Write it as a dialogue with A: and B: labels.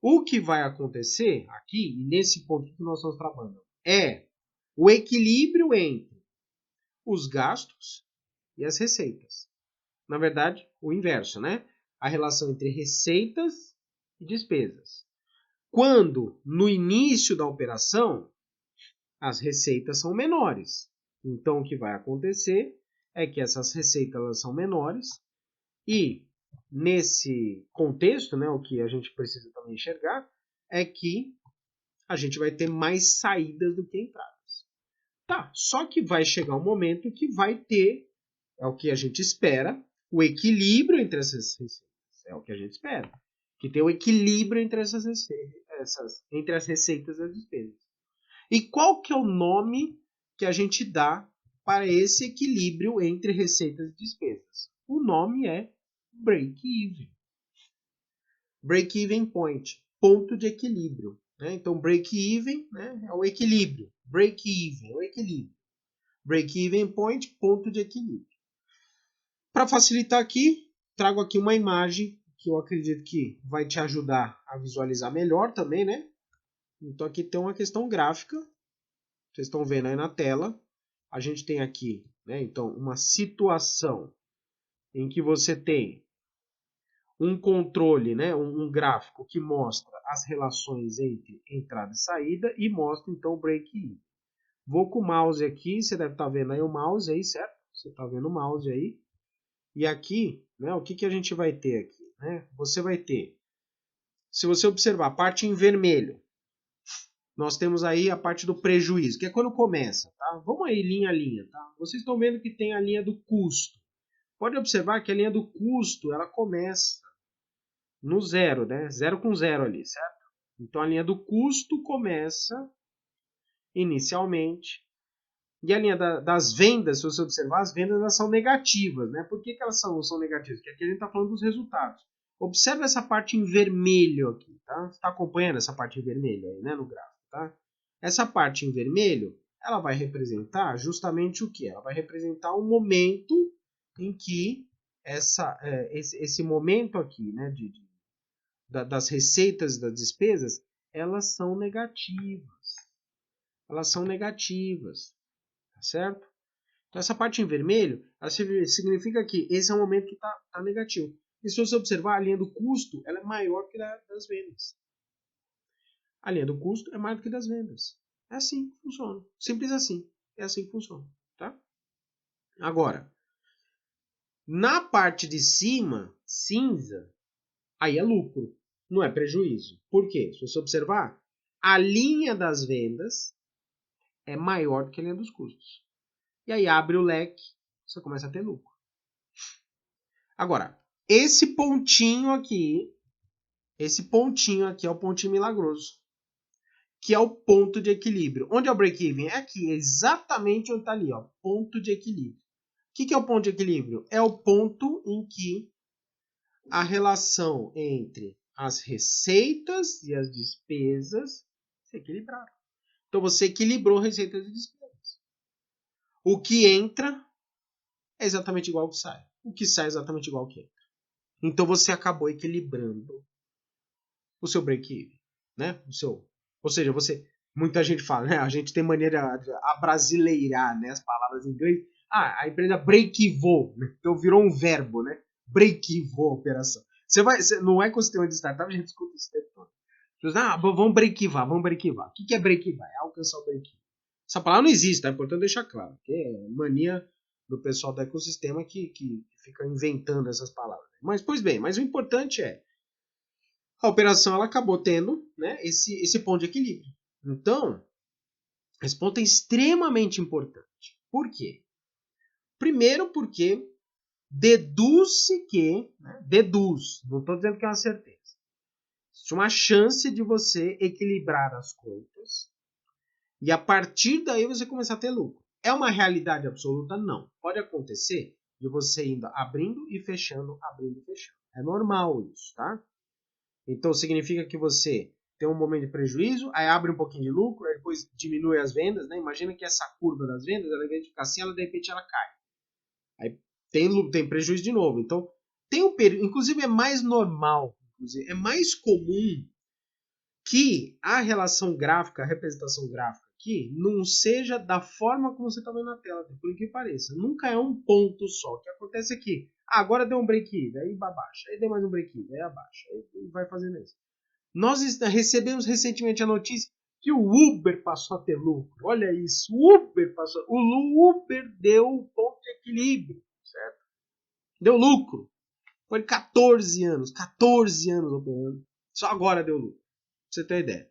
A: O que vai acontecer aqui, e nesse ponto que nós estamos trabalhando, é o equilíbrio entre os gastos e as receitas. Na verdade, o inverso, né? A relação entre receitas e despesas. Quando, no início da operação, as receitas são menores. Então, o que vai acontecer é que essas receitas elas são menores e, nesse contexto, né, o que a gente precisa também enxergar é que a gente vai ter mais saídas do que entradas. Tá, só que vai chegar um momento que vai ter, é o que a gente espera, o equilíbrio entre essas receitas. É o que a gente espera. Que tem o equilíbrio entre entre as receitas e as despesas. E qual que é o nome que a gente dá para esse equilíbrio entre receitas e despesas? O nome é break-even. Break-even point, ponto de equilíbrio. Né? Então, break-even, né, é o equilíbrio. Break-even é o equilíbrio. Break-even point, ponto de equilíbrio. Para facilitar aqui, trago aqui uma imagem que eu acredito que vai te ajudar a visualizar melhor também, né? Então aqui tem uma questão gráfica. Vocês estão vendo aí na tela. A gente tem aqui, né, então, uma situação em que você tem um controle, né, um gráfico que mostra as relações entre entrada e saída e mostra então o break-even. Vou com o mouse aqui, você deve estar vendo aí o mouse aí, certo? Você está vendo o mouse aí. E aqui, né, o que a gente vai ter aqui? Né? Você vai ter, se você observar a parte em vermelho, nós temos aí a parte do prejuízo, que é quando começa. Tá? Vamos aí linha a linha. Tá? Vocês estão vendo que tem a linha do custo. Pode observar que a linha do custo ela começa no zero, né? Zero com zero ali, certo? Então a linha do custo começa inicialmente. E a linha das vendas, se você observar, as vendas elas são negativas. Né? Por que elas são negativas? Porque aqui a gente está falando dos resultados. Observe essa parte em vermelho aqui. Tá? Você está acompanhando essa parte em vermelho aí, né, no gráfico. Tá? Essa parte em vermelho ela vai representar justamente o que? Ela vai representar o momento em que esse momento aqui, né, das receitas e das despesas, elas são negativas. Elas são negativas. Tá certo? Então, essa parte em vermelho significa que esse é um momento que está negativo. E se você observar, a linha do custo ela é maior que a das vendas. A linha do custo é maior do que das vendas. É assim que funciona. Simples assim. É assim que funciona. Tá? Agora, na parte de cima, cinza, aí é lucro. Não é prejuízo. Por quê? Se você observar, a linha das vendas é maior do que a linha dos custos. E aí abre o leque, você começa a ter lucro. Agora, esse pontinho aqui é o pontinho milagroso, que é o ponto de equilíbrio. Onde é o break-even? É aqui, exatamente onde está ali, ó, ponto de equilíbrio. O que é o ponto de equilíbrio? É o ponto em que a relação entre as receitas e as despesas se equilibraram. Então você equilibrou receitas e despesas. O que entra é exatamente igual ao que sai. O que sai é exatamente igual ao que entra. Então você acabou equilibrando o seu break-even, né? Ou seja, muita gente fala, né? A gente tem maneira de abrasileirar, né, as palavras em inglês. A empresa break-even, né? Então virou um verbo, né? Break-even a operação. Não é com o sistema de startup, a gente escuta isso tempo todo. Vamos break-even, vamos break-even. O que é break-even? É alcançar o break-even. Essa palavra não existe, tá? É importante deixar claro, que é mania do pessoal do ecossistema que fica inventando essas palavras. Mas, pois bem, mas o importante é a operação ela acabou tendo, né, esse ponto de equilíbrio. Então, esse ponto é extremamente importante. Por quê? Primeiro porque deduz-se que, não estou dizendo que é uma certeza, existe uma chance de você equilibrar as contas e a partir daí você começar a ter lucro. É uma realidade absoluta? Não. Pode acontecer de você indo abrindo e fechando, abrindo e fechando. É normal isso, tá? Então significa que você tem um momento de prejuízo, aí abre um pouquinho de lucro, aí depois diminui as vendas, né? Imagina que essa curva das vendas, ela, ao invés de ficar assim, ela de repente ela cai. Aí tem prejuízo de novo. Então tem um período, inclusive é mais normal, é mais comum que a relação gráfica, a representação gráfica aqui, não seja da forma como você está vendo na tela, por que pareça. Nunca é um ponto só. O que acontece aqui? Agora deu um break-even, aí abaixa, aí deu mais um break-even, aí abaixa, aí vai fazendo isso. Nós recebemos recentemente a notícia que o Uber passou a ter lucro. Olha isso, o Uber passou. O Uber deu um ponto de equilíbrio, certo? Deu lucro. Foi 14 anos operando. Só agora deu lucro. Pra você ter ideia.